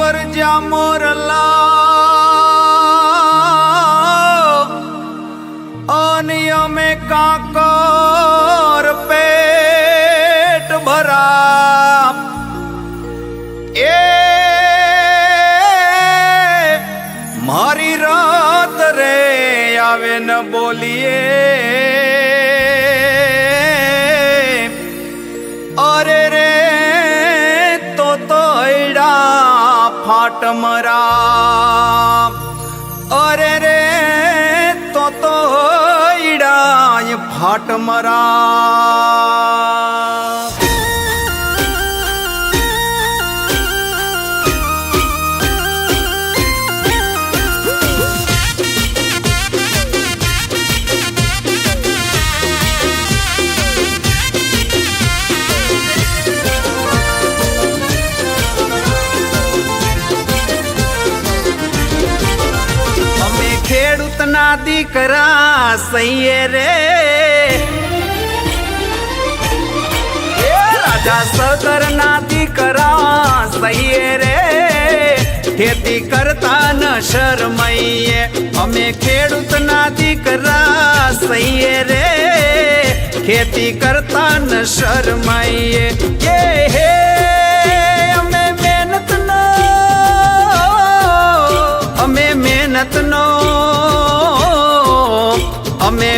ગરજા મોરલા અને અમે કાકર પેટ ભરા એ મારી રાત રે આવે ન બોલીએ અરે રે फाट मरा अरे रे तो इड़ाय फाट मरा ખેડૂતના દીકરા સહીએ રે રાજા સગરના દીકરા સહીએ રે ખેતી કરતા ન શરમાઈએ અમે ખેડૂતના દીકરા સહીએ રે ખેતી કરતા ન શરમાઈએ એ હે અમે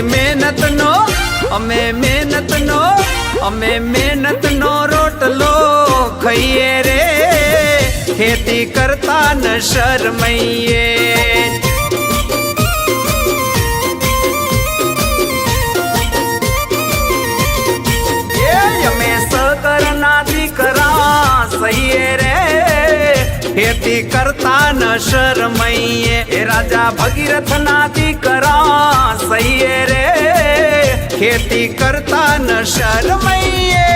મહેનતનો અમે મહેનતનો અમે મહેનતનો રોટલો ખાઈએ રે ખેતી કરતા ન શરમાઈએ અમે સગરના દીકરા સહીએ રે ખેતી કરતા ન શરમાઈએ એ રાજા ભગીરથના દીકરા સહીએ રે ખેતી કરતા ન શરમાઈએ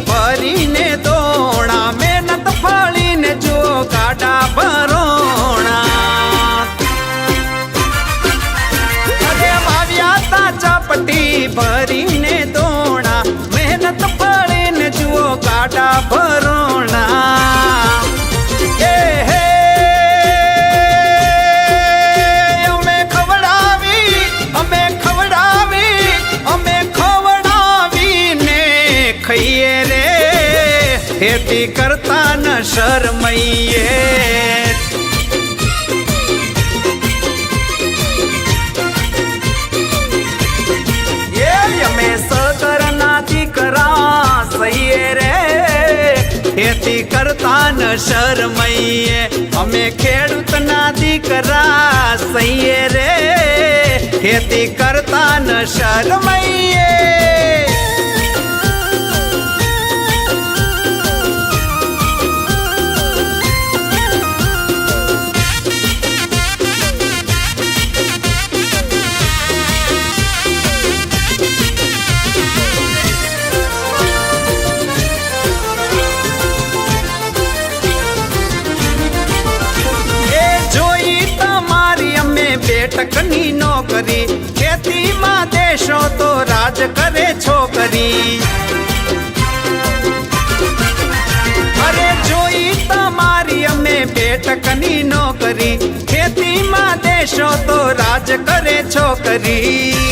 ભરીને દોણા મહેનત ફળીને જો ગાડા ભરોણા અરે વાવ્યા તા ચપટી ભરીને દોણા મહેનત ફળીને જુઓ ગાડા ભરોણા એ હે અમે ખવડાવીને ખાઈએ રે ખેતી કરતા ન શરમાઈએ અમે સગરના દીકરા સહીએ રે ખેતી કરતા ન શરમાઈએ અમે ખેડૂતના દીકરા સહીએ રે ખેતી કરતા ન શરમાઈએ ટકની નોકરી ખેતીમાં દેશો તો રાજ કરે છોકરી અરે જોઈ તમારી અમે બેટકની નોકરી ખેતીમાં દેશો તો રાજ કરે છોકરી